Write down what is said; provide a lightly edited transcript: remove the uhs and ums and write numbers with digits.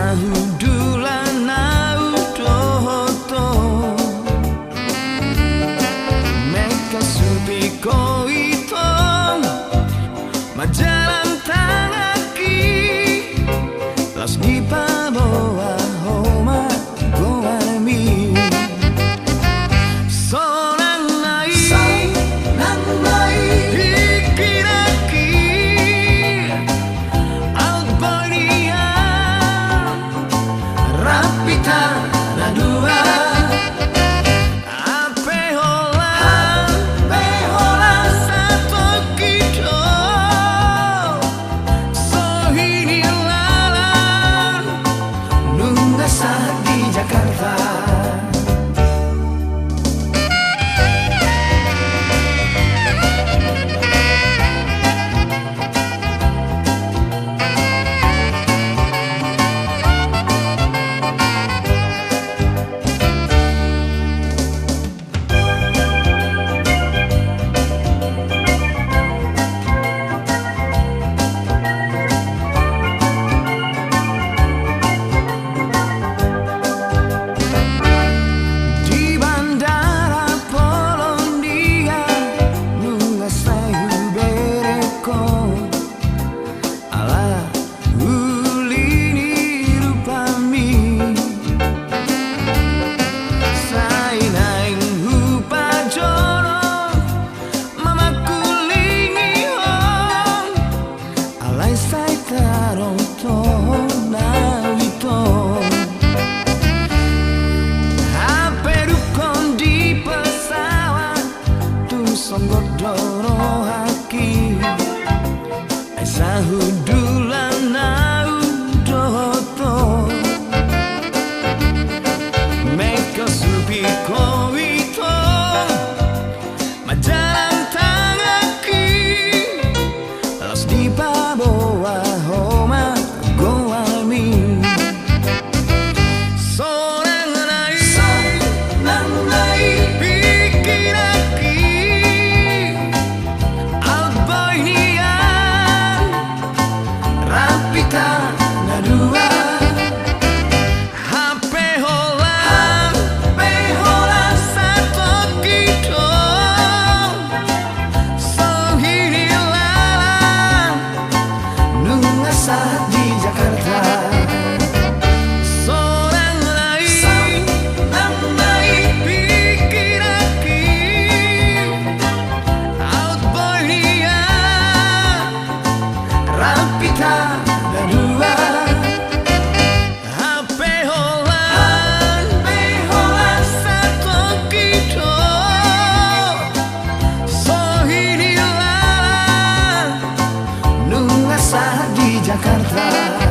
sahudulan naudoto meka supiko ito majalan tangaki las di paboa homa goami sonang nai pikiraki albonia rapita na dua ape hola satu kito sohini lalan nunga saat di Jakarta. Songodoro haki sahudulan naudoto meka supiko ito majalan tangaki las di paboa homa goami sonang nai pikiraki rapita na dua HP hola satu kito sohini lalan nunga saat di Jakarta. Sonang nai pikiraki outboy dia rapita na dua HP hola satu kito sohini lalan nunga saat di Jakarta.